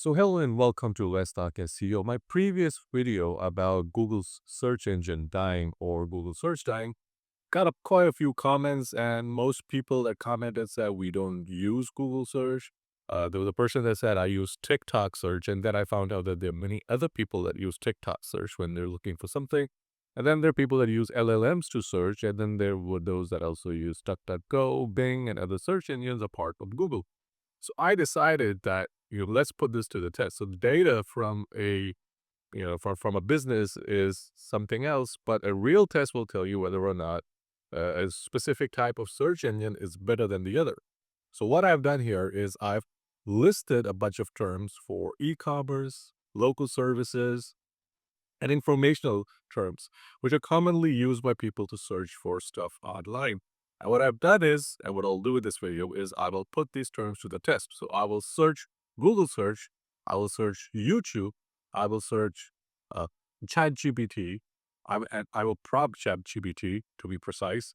So hello and welcome to Let's Talk SEO. My previous video about Google's search engine dying or Google search dying got up quite a few comments, and most people that commented said we don't use Google search. There was a person that said I use TikTok search, and then I found out that there are many other people that use TikTok search when they're looking for something. And then there are people that use LLMs to search, and then there were those that also use DuckDuckGo, Bing, and other search engines are part of Google. So I decided that, let's put this to the test. So the data from from a business is something else, but a real test will tell you whether or not a specific type of search engine is better than the other. So what I've done here is I've listed a bunch of terms for e-commerce, local services, and informational terms, which are commonly used by people to search for stuff online. And what I've done is, and what I'll do with this video is I will put these terms to the test. So I will search Google search, I will search YouTube, I will search uh, ChatGPT, and I will prompt ChatGPT to be precise,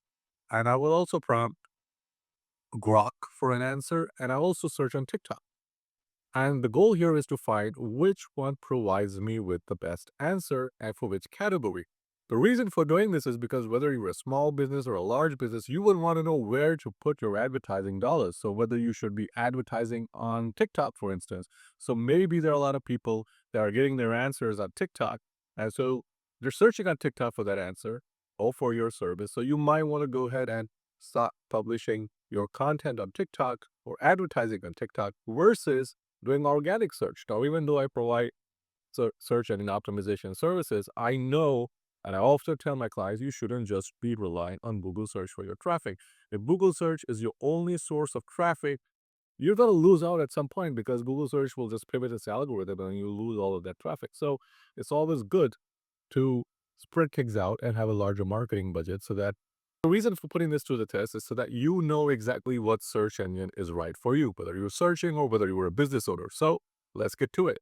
and I will also prompt Grok for an answer, and I also search on TikTok. And the goal here is to find which one provides me with the best answer and for which category. The reason for doing this is because whether you're a small business or a large business, you would want to know where to put your advertising dollars. So whether you should be advertising on TikTok, for instance. So maybe there are a lot of people that are getting their answers on TikTok. And so they're searching on TikTok for that answer or for your service. So you might want to go ahead and start publishing your content on TikTok or advertising on TikTok versus doing organic search. Now, even though I provide search engine optimization services, I know, and I often tell my clients, you shouldn't just be relying on Google search for your traffic. If Google search is your only source of traffic, you're going to lose out at some point because Google search will just pivot its algorithm and you lose all of that traffic. So it's always good to spread things out and have a larger marketing budget so that the reason for putting this to the test is so that you know exactly what search engine is right for you, whether you're searching or whether you're a business owner. So let's get to it.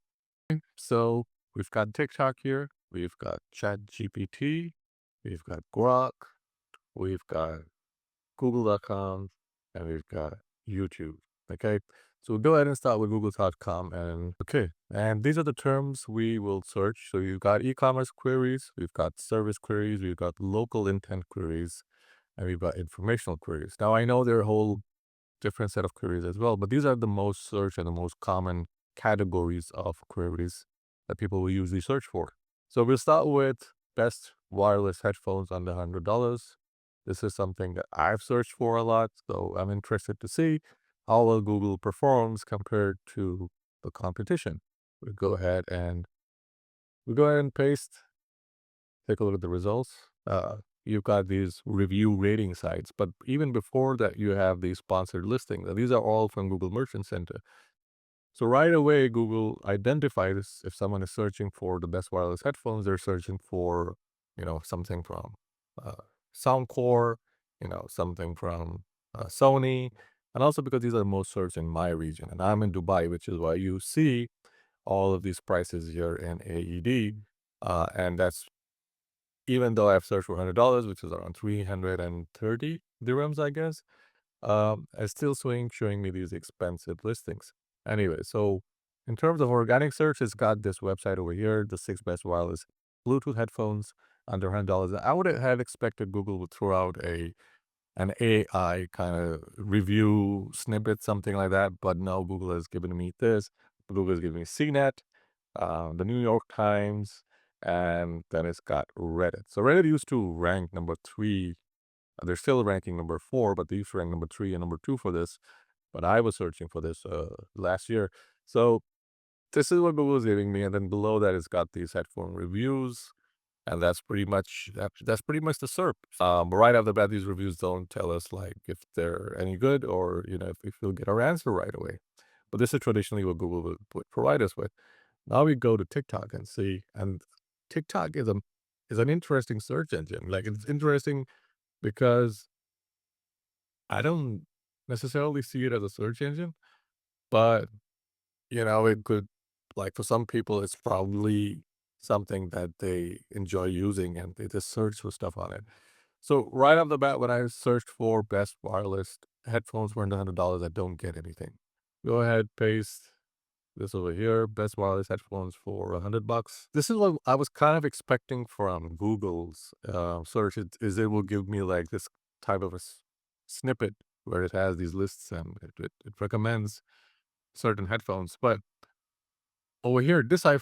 So we've got TikTok here, we've got ChatGPT, we've got Grok, we've got Google.com, and we've got YouTube. Okay. So we'll go ahead and start with Google.com, and okay. And these are the terms we will search. So you've got e-commerce queries, we've got service queries, we've got local intent queries, and we've got informational queries. Now I know there are a whole different set of queries as well, but these are the most searched and the most common categories of queries that people will usually search for. So we'll start with best wireless headphones under $100. This is something that I've searched for a lot, so I'm interested to see how well Google performs compared to the competition. We go ahead and paste, take a look at the results. You've got these review rating sites, but even before that, you have these sponsored listings, and these are all from Google Merchant Center. So right away, Google identifies if someone is searching for the best wireless headphones, they're searching for, something from uh, Soundcore, something from Sony, and also because these are the most searched in my region, and I'm in Dubai, which is why you see all of these prices here in AED, and that's even though I've searched for $100, which is around 330 dirhams, I guess, it's still showing me these expensive listings. Anyway, so in terms of organic search, it's got this website over here, the 6 best wireless Bluetooth headphones under $100. I would have expected Google would throw out an AI kind of review snippet, something like that, but no, Google has given me this. Google has given me CNET, the New York Times, and then it's got Reddit. So Reddit used to rank number 3. They're still ranking number 4, but they used to rank number 3 and number 2 for this. But I was searching for this last year. So this is what Google is giving me, and then below that, it's got these headphone reviews, and that's pretty much the SERP. But right off the bat, these reviews don't tell us like if they're any good or if you'll get our answer right away. But this is traditionally what Google would provide us with. Now we go to TikTok and see, and TikTok is an interesting search engine. Like it's interesting because I don't necessarily see it as a search engine, but it could, like for some people, it's probably something that they enjoy using and they just search for stuff on it. So right off the bat, when I searched for best wireless headphones for under $100, I don't get anything. Go ahead, paste. This over here, best wireless headphones for $100. This is what I was kind of expecting from Google's search. Is it will give me like this type of a snippet where it has these lists and it recommends certain headphones. But over here, this I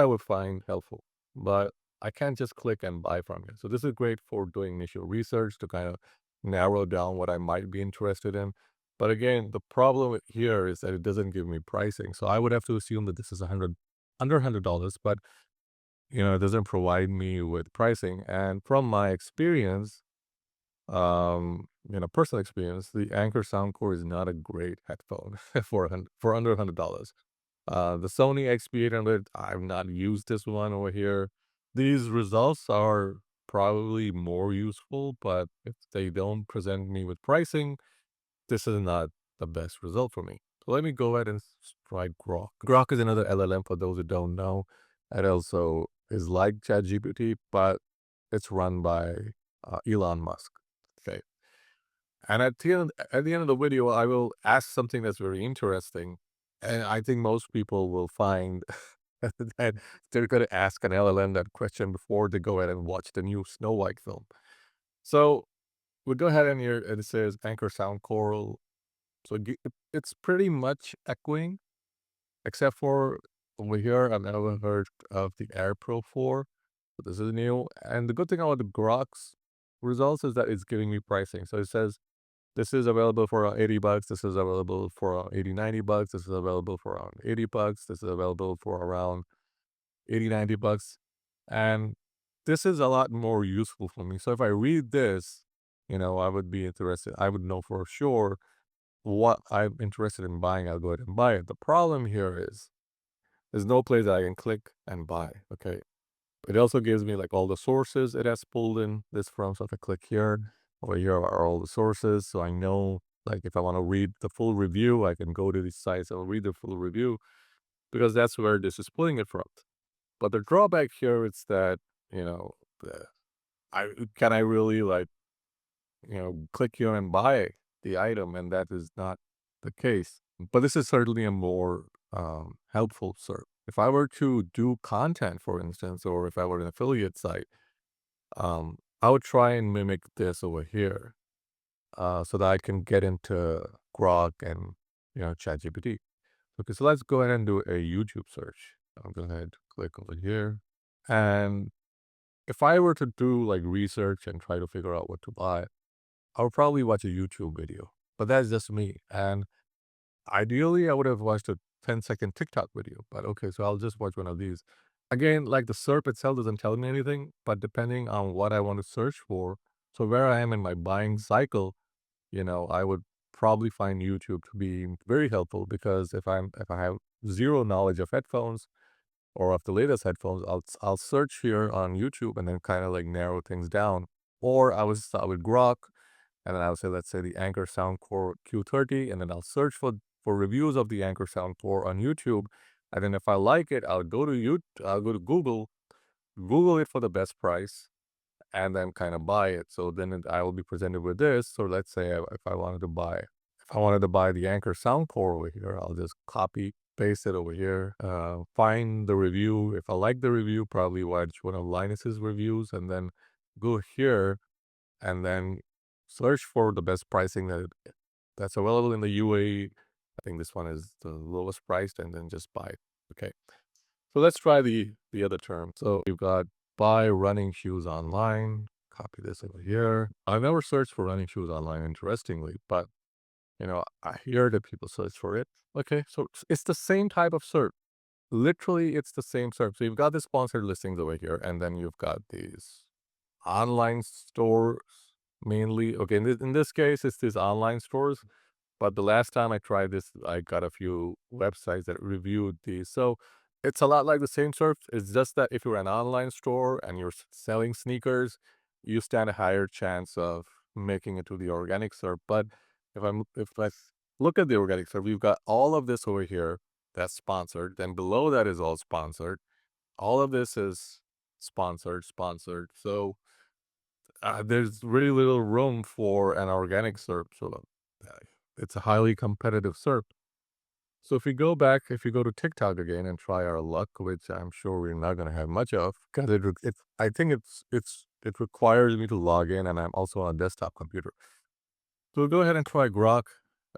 would find helpful, but I can't just click and buy from it. So this is great for doing initial research to kind of narrow down what I might be interested in. But again, the problem here is that it doesn't give me pricing. So I would have to assume that this is under $100, but it doesn't provide me with pricing. And from my experience, personal experience, the Anchor Soundcore is not a great headphone for under $100. The Sony XP800, I've not used this one over here. These results are probably more useful, but if they don't present me with pricing, this is not the best result for me. So let me go ahead and try Grok. Grok is another LLM for those who don't know. It also is like ChatGPT, but it's run by Elon Musk. Okay. And at the end of the video, I will ask something that's very interesting, and I think most people will find that they're going to ask an LLM that question before they go ahead and watch the new Snow White film. So we go ahead and here and it says Anchor Sound Coral. So it's pretty much echoing, except for over here. I've never heard of the Air Pro 4. So this is new. And the good thing about the Grok's results is that it's giving me pricing. So it says this is available for around $80. This is available for around 80, $90. This is available for around $80. This is available for around 80, $90. And this is a lot more useful for me. So if I read this, I would be interested. I would know for sure what I'm interested in buying. I'll go ahead and buy it. The problem here is there's no place that I can click and buy. Okay. It also gives me like all the sources it has pulled in this from. So if I click here, over here are all the sources. So I know like if I want to read the full review, I can go to these sites and read the full review because that's where this is pulling it from. But the drawback here is that, you know, the, I really like, click here and buy the item, and that is not the case. But this is certainly a more helpful search. If I were to do content, for instance, or if I were an affiliate site, I would try and mimic this over here, so that I can get into Grok and ChatGPT. Okay, so let's go ahead and do a YouTube search. I'll go ahead, click over here, and if I were to do like research and try to figure out what to buy, I would probably watch a YouTube video. But that's just me. And ideally, I would have watched a 10-second TikTok video. But okay, so I'll just watch one of these. Again, like the SERP itself doesn't tell me anything, but depending on what I want to search for, so where I am in my buying cycle, I would probably find YouTube to be very helpful because if I have zero knowledge of headphones or of the latest headphones, I'll search here on YouTube and then kind of like narrow things down. Or I would start with Grok and then I'll say, let's say the Anchor Soundcore Q30, and then I'll search for reviews of the Anchor Soundcore on YouTube. And then if I like it, I'll go to Google it for the best price, and then kind of buy it. So then I will be presented with this. So let's say if I wanted to buy the Anchor Soundcore over here, I'll just copy, paste it over here, find the review. If I like the review, probably watch one of Linus's reviews, and then go here and then search for the best pricing that's available in the UAE. I think this one is the lowest priced, and then just buy it. Okay. So let's try the other term. So we've got buy running shoes online. Copy this over here. I've never searched for running shoes online, interestingly, but I hear that people search for it. Okay, so it's the same type of search. Literally, it's the same search. So you've got the sponsored listings over here, and then you've got these online stores mainly. Okay, in this case, it's these online stores. But the last time I tried this, I got a few websites that reviewed these. So it's a lot like the same search. It's just that if you're an online store and you're selling sneakers, you stand a higher chance of making it to the organic search. But if I look at the organic search, we've got all of this over here that's sponsored. Then below that is all sponsored. All of this is sponsored. So there's really little room for an organic search. So uh, it's a highly competitive search. So if we go to TikTok again and try our luck, which I'm sure we're not gonna have much of, because I think it requires me to log in, and I'm also on a desktop computer. So we'll go ahead and try Grok,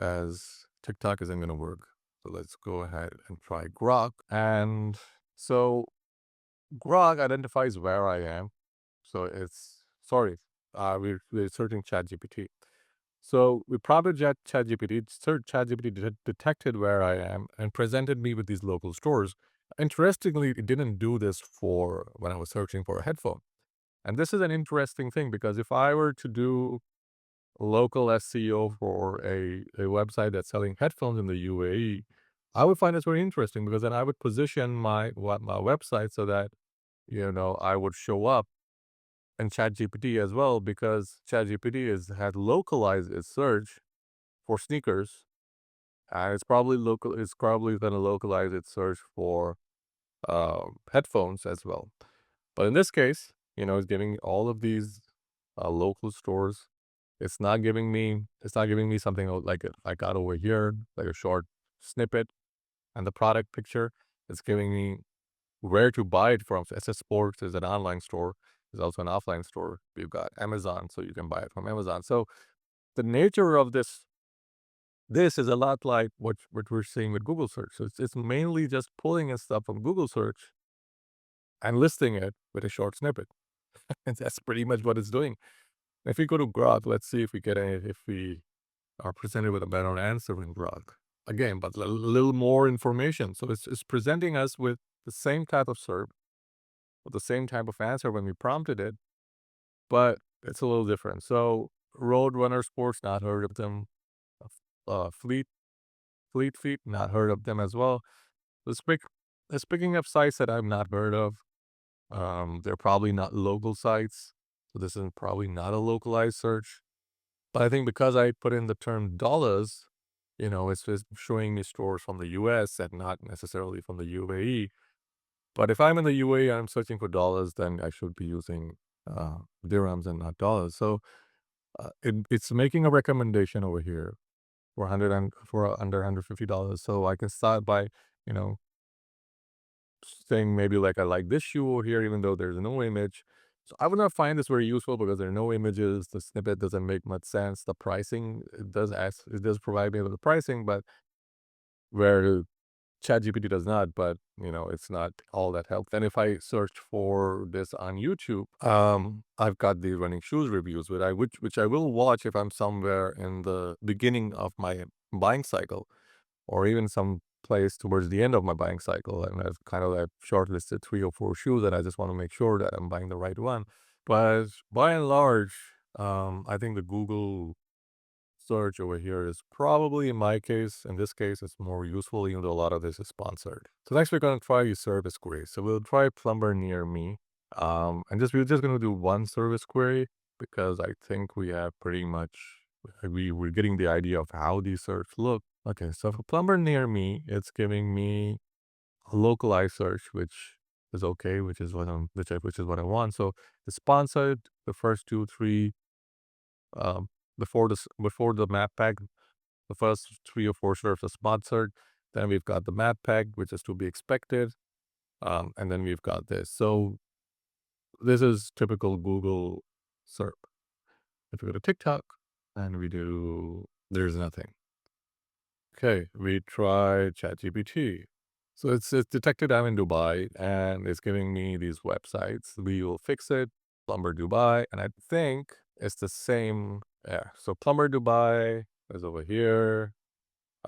as TikTok isn't gonna work. So let's go ahead and try Grok. And so Grok identifies where I am. So it's sorry, we're searching ChatGPT. So we prompted ChatGPT. ChatGPT detected where I am and presented me with these local stores. Interestingly, it didn't do this for when I was searching for a headphone. And this is an interesting thing, because if I were to do local SEO for a website that's selling headphones in the UAE, I would find this very interesting, because then I would position my website so that I would show up in ChatGPT as well, because ChatGPT had localized its search for sneakers, and it's probably going to localize its search for headphones as well. But in this case, it's giving all of these local stores. It's not giving me something like I got over here, like a short snippet and the product picture. It's giving me where to buy it from. So SS Sports is an online store. There's also an offline store. We've got Amazon, so you can buy it from Amazon. So the nature of this is a lot like what we're seeing with Google search. So it's mainly just pulling in stuff from Google search and listing it with a short snippet. And that's pretty much what it's doing. If we go to Grok, let's see if we are presented with a better answer in Grok. Again, but a little more information. So it's presenting us with the same type of SERP, with the same type of answer when we prompted it, but it's a little different. So Roadrunner Sports, not heard of them. Fleet Feet, not heard of them as well. It's, pick, it's picking up sites that I've not heard of. They're probably not local sites, so this is probably not a localized search. But I think because I put in the term dollars, it's just showing me stores from the US and not necessarily from the UAE. But if I'm in the UAE and I'm searching for dollars, then I should be using dirhams and not dollars. So it's making a recommendation over here for under $150. So I can start by, you know, saying maybe like I like this shoe over here, even though there's no image. So I would not find this very useful because there are no images. The snippet doesn't make much sense. The pricing, it does provide me with the pricing, but where ChatGPT does not, but it's not all that helpful. And if I search for this on YouTube, I've got the running shoes reviews, which I will watch if I'm somewhere in the beginning of my buying cycle, or even some place towards the end of my buying cycle, and I've shortlisted 3 or 4 shoes, and I just want to make sure that I'm buying the right one. But by and large, I think the Google search over here is probably, in this case, it's more useful, even though a lot of this is sponsored. So next we're going to try use service query. So we'll try plumber near me. We're just going to do one service query, because I think we have pretty much, we're getting the idea of how these search look. Okay, so for plumber near me, it's giving me a localized search, which is okay, which is what I want. So the sponsored, the first 2, 3, um, before the map pack, the first 3 or 4 serves are sponsored. Then we've got the map pack, which is to be expected. And then we've got this. So this is typical Google SERP. If we go to TikTok and there's nothing. Okay, we try ChatGPT. So it's detected I'm in Dubai, and it's giving me these websites. We will fix it. Plumber Dubai, and I think it's the same. Yeah. So Plumber Dubai is over here.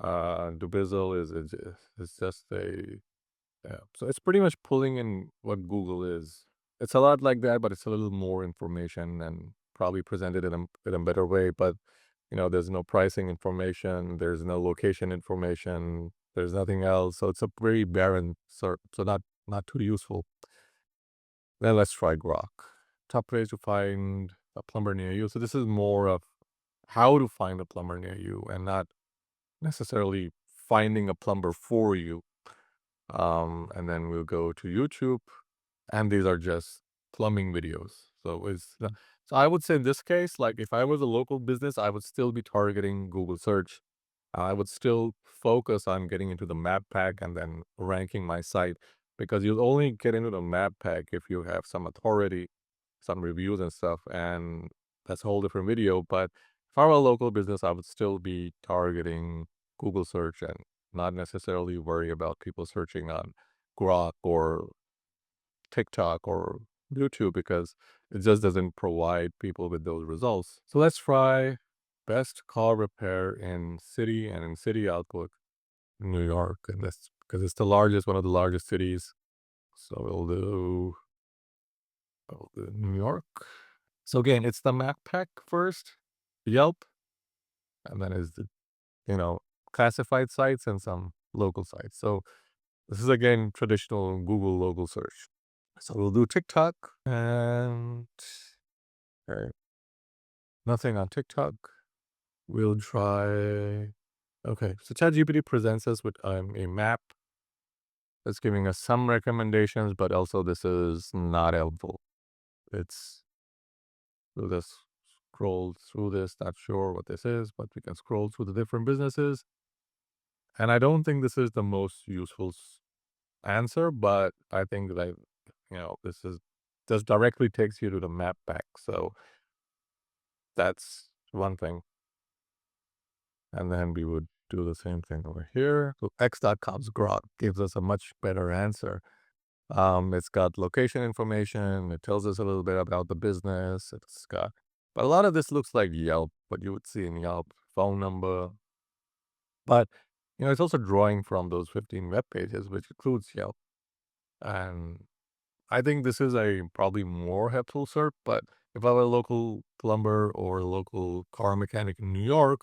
Dubizzle is just a, yeah. So it's pretty much pulling in what Google is. It's a lot like that, but it's a little more information and probably presented in a better way. But there's no pricing information, there's no location information, there's nothing else. So it's a very barren search. So not too useful. Then let's try Grok. Top ways to find a plumber near you. So this is more of how to find a plumber near you, and not necessarily finding a plumber for you. And then we'll go to YouTube, and these are just plumbing videos. So I would say in this case, like if I was a local business, I would still be targeting Google search, I would still focus on getting into the map pack and then ranking my site, because you'll only get into the map pack if you have some authority, some reviews and stuff, and that's a whole different video. But if I were a local business, I would still be targeting Google search and not necessarily worry about people searching on Grok or TikTok or YouTube, because it just doesn't provide people with those results. So let's try best car repair in city and in city outlook in New York. And that's because it's the largest, one of the largest cities. So we'll do New York. So again, it's the map pack first, Yelp, and then is the, you know, classified sites and some local sites. So this is again traditional Google local search. So we'll do TikTok and okay, nothing on TikTok. We'll try. Okay, so ChatGPT presents us with a map that's giving us some recommendations, but also this is not helpful. It's we'll just scroll through this. Not sure what this is, but we can scroll through the different businesses. And I don't think this is the most useful answer, but I think that this is just directly takes you to the map pack. So that's one thing. And then we would do the same thing over here. So X.com's Grok gives us a much better answer. It's got location information. It tells us a little bit about the business. But a lot of this looks like Yelp, what you would see in Yelp, phone number. But, it's also drawing from those 15 web pages, which includes Yelp. And I think this is a probably more helpful SERP, but if I were a local plumber or a local car mechanic in New York,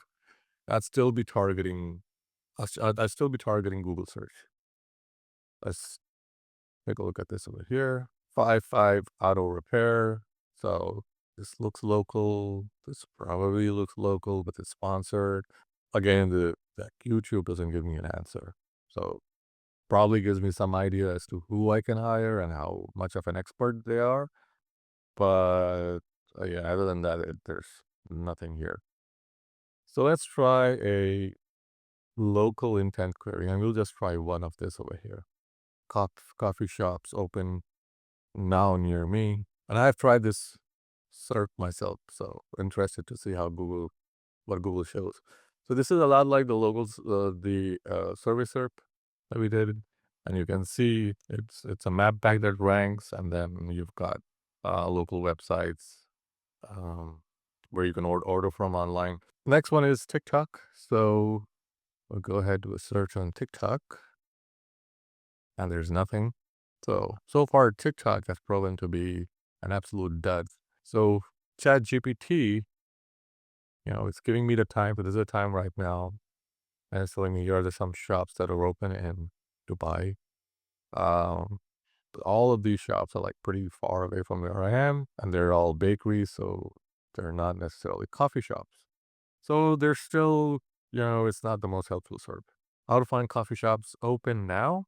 I'd still be targeting I'd still be targeting Google search. Let's take a look at this over here. 5 auto repair. So this looks local. This probably looks local, but it's sponsored. Again, that YouTube doesn't give me an answer. So probably gives me some idea as to who I can hire and how much of an expert they are. But yeah, other than that, there's nothing here. So let's try a local intent query, and we'll just try one of this over here. Coffee shops open now near me. And I've tried this SERP myself, so interested to see what Google shows. So this is a lot like the locals, the survey SERP that we did. And you can see it's a map pack that ranks, and then you've got local websites where you can order from online. Next one is TikTok. So we'll go ahead to a search on TikTok, and there's nothing. So far TikTok has proven to be an absolute dud. So ChatGPT, it's giving me the time, but there's a time right now, and it's telling me here are some shops that are open in Dubai. Um, all of these shops are like pretty far away from where I am, and they're all bakeries, so they're not necessarily coffee shops. So they're still, it's not the most helpful sort. How to find coffee shops open now?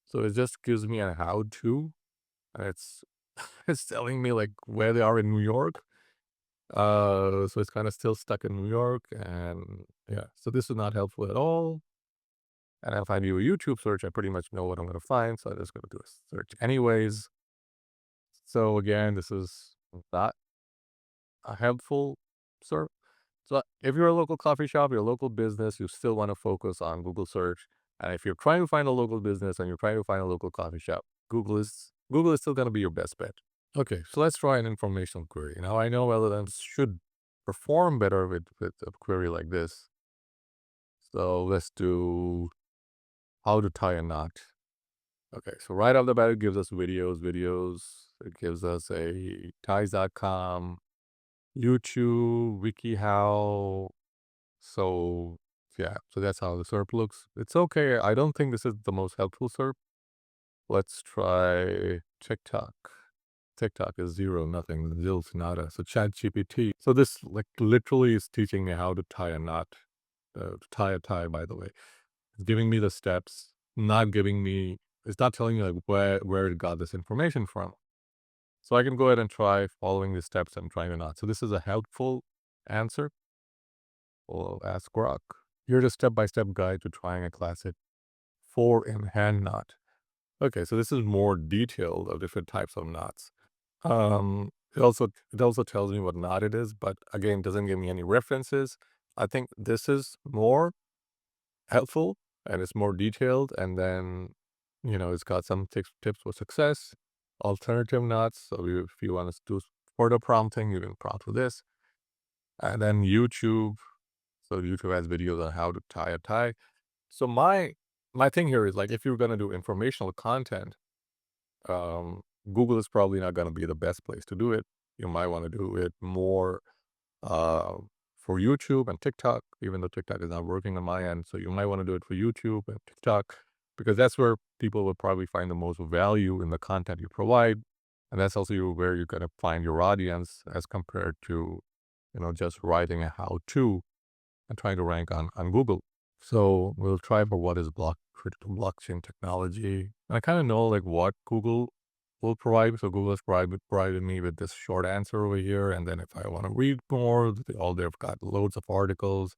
So it just gives me a how-to, and it's it's telling me like where they are in New York. So it's kind of still stuck in New York, and yeah, so this is not helpful at all. And if I do a YouTube search, I pretty much know what I'm going to find, so I'm just going to do a search anyways. So again, this is not a helpful search. So if you're a local coffee shop, you're a local business, you still want to focus on Google search. And if you're trying to find a local business and you're trying to find a local coffee shop, Google is still going to be your best bet. Okay, so let's try an informational query. Now I know LLMs should perform better with a query like this. So let's do how to tie a knot. Okay, so right off the bat, it gives us videos. It gives us a ties.com, YouTube, WikiHow. So yeah, so that's how the SERP looks. It's okay. I don't think this is the most helpful SERP. Let's try TikTok. TikTok is zero, nothing, zilch, nada. So ChatGPT. So this like literally is teaching me how to tie a knot, to tie a tie, by the way. It's giving me the steps, it's not telling me like where it got this information from. So I can go ahead and try following the steps and trying a knot. So this is a helpful answer. We'll ask Grok. Here's a step-by-step guide to trying a classic 4-in-hand knot. Okay, so this is more detailed of different types of knots. It also tells me what knot it is, but again, doesn't give me any references. I think this is more helpful and it's more detailed, and then it's got some tips for success, alternative knots. So if you want to do further prompting, you can prompt for this, and then YouTube. So YouTube has videos on how to tie a tie. So my thing here is like if you're gonna do informational content, um, Google is probably not gonna be the best place to do it. You might want to do it more uh, for YouTube and TikTok, even though TikTok is not working on my end. So you might want to do it for YouTube and TikTok because that's where people will probably find the most value in the content you provide. And that's also where you're going to find your audience as compared to, just writing a how-to and trying to rank on Google. So we'll try for what is critical blockchain technology. And I kind of know like what Google will provide. So Google has provided me with this short answer over here. And then if I want to read more, they've got loads of articles.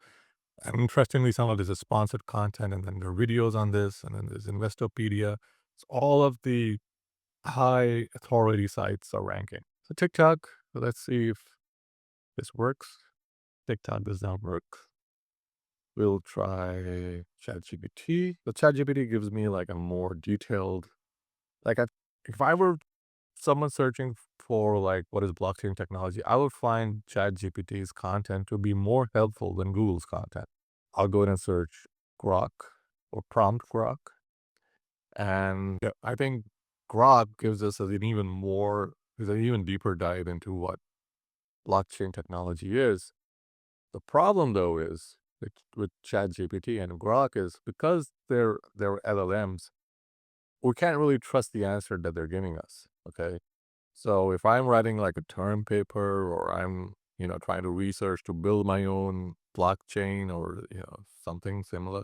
And interestingly, some of this is sponsored content, and then there are videos on this, and then there's Investopedia. So all of the high authority sites are ranking. So TikTok, let's see if this works. TikTok does not work. We'll try ChatGPT. The ChatGPT gives me like a more detailed, like if I were someone searching for like what is blockchain technology, I would find ChatGPT's content to be more helpful than Google's content. I'll go ahead and search Grok or prompt Grok. And yeah, I think Grok gives us is an even deeper dive into what blockchain technology is. The problem though is with ChatGPT and Grok is because they're LLMs, we can't really trust the answer that they're giving us. Okay. So if I'm writing like a term paper or I'm, trying to research to build my own blockchain or, something similar,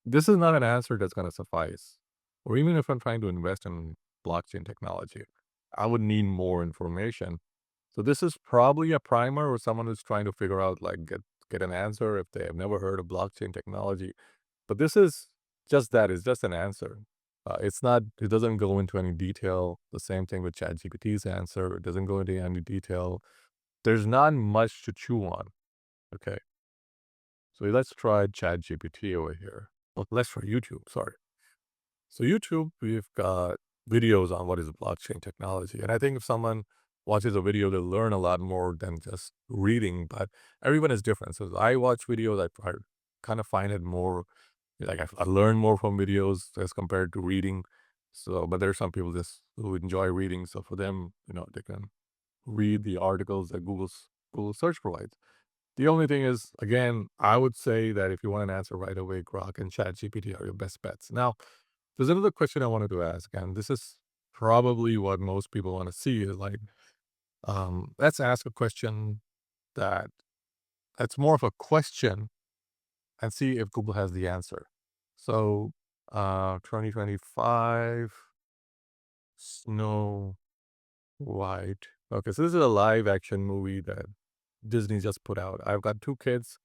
this is not an answer that's going to suffice. Or even if I'm trying to invest in blockchain technology, I would need more information. So this is probably a primer or someone who's trying to figure out like get an answer if they have never heard of blockchain technology. But this is just that. It's just an answer. It's not. It doesn't go into any detail. The same thing with ChatGPT's answer. It doesn't go into any detail. There's not much to chew on. Okay. So let's try ChatGPT over here. Well, let's try YouTube. Sorry. So YouTube, we've got videos on what is blockchain technology. And I think if someone watches a video, they'll learn a lot more than just reading, but everyone is different. So I watch videos, I kind of find it more, like I learn more from videos as compared to reading. So, but there's some people just who enjoy reading. So for them, they can read the articles that Google search provides. The only thing is, again, I would say that if you want an answer right away, Grok and ChatGPT are your best bets. Now, there's another question I wanted to ask, and this is probably what most people want to see is like, let's ask a question that that's more of a question and see if Google has the answer. So, 2025 Snow White. Okay, so this is a live action movie that Disney just put out. I've got two kids.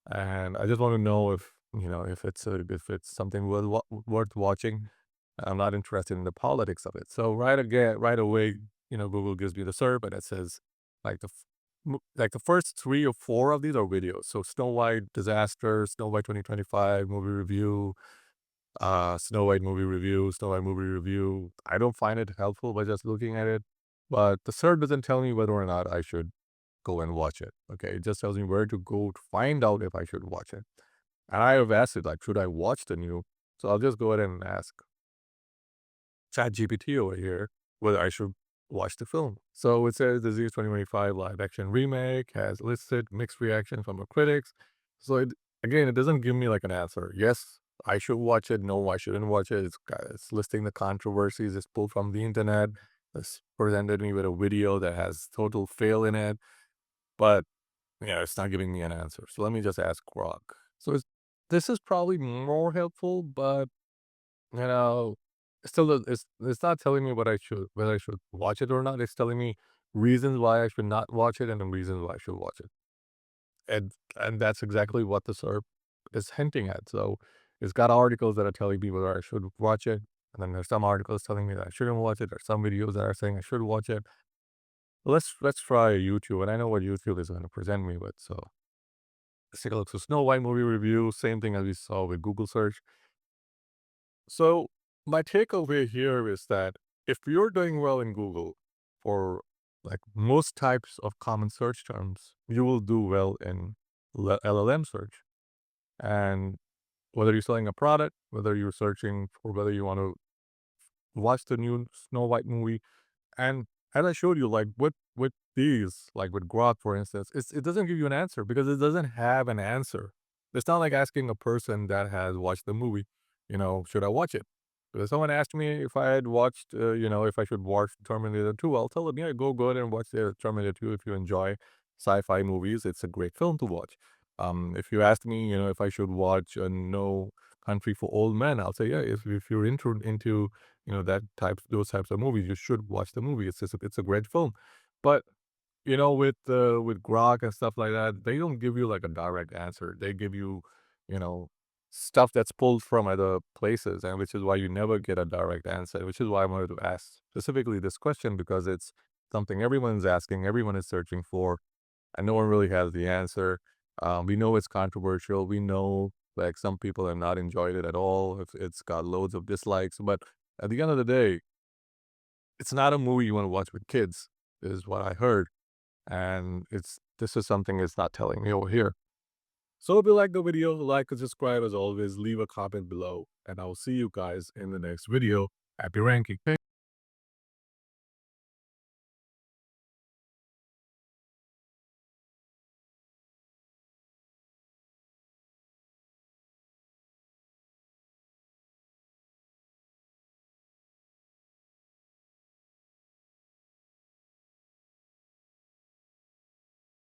And I just want to know if it's something worth watching. I'm not interested in the politics of it. So right away, Google gives me the SERP and it says like like the first 3 or 4 of these are videos. So Snow White disaster, Snow White 2025 movie review, Snow White movie review, Snow White movie review. I don't find it helpful by just looking at it, but the SERP doesn't tell me whether or not I should go and watch it. Okay. It just tells me where to go to find out if I should watch it. And I have asked it, like, should I watch the new? So I'll just go ahead and ask ChatGPT over here whether I should watch the film. So it says the Zeus 2025 live action remake has listed mixed reaction from the critics. So again, it doesn't give me like an answer. Yes, I should watch it. No, I shouldn't watch it. It's listing the controversies. It's pulled from the internet. It's presented me with a video that has total fail in it. But yeah, it's not giving me an answer. So let me just ask Grok. So this is probably more helpful, but you know, it's not telling me whether I should watch it or not. It's telling me reasons why I should not watch it and the reasons why I should watch it. And that's exactly what the SERP is hinting at. So it's got articles that are telling me whether I should watch it, and then there's some articles telling me that I shouldn't watch it. There's some videos that are saying I should watch it. Let's try YouTube, and I know what YouTube is going to present me with. So let's take a look. So Snow White movie review, same thing as we saw with Google search. So my takeaway here is that if you're doing well in Google for like most types of common search terms, you will do well in LLM search. And whether you're selling a product, whether you're searching for whether you want to watch the new Snow White movie, and as I showed you, like with these, like with Grok, for instance, it doesn't give you an answer because it doesn't have an answer. It's not like asking a person that has watched the movie, should I watch it? If someone asked me if I had watched, if I should watch Terminator 2, I'll tell them, yeah, go ahead and watch the Terminator 2 if you enjoy sci-fi movies. It's a great film to watch. If you asked me, if I should watch No Country for Old Men, I'll say, yeah, if you're into those types of movies, you should watch the movie. It's a great film. But, with Grok and stuff like that, they don't give you like a direct answer. They give you, you know, stuff that's pulled from other places, and which is why you never get a direct answer, which is why I wanted to ask specifically this question because it's something everyone's asking, everyone is searching for, and no one really has the answer. We know it's controversial. We know like some people have not enjoyed it at all. It's got loads of dislikes, but at the end of the day, it's not a movie you want to watch with kids, is what I heard. And this is something it's not telling me over here. So if you like the video, like and subscribe as always, leave a comment below, and I'll see you guys in the next video. Happy ranking.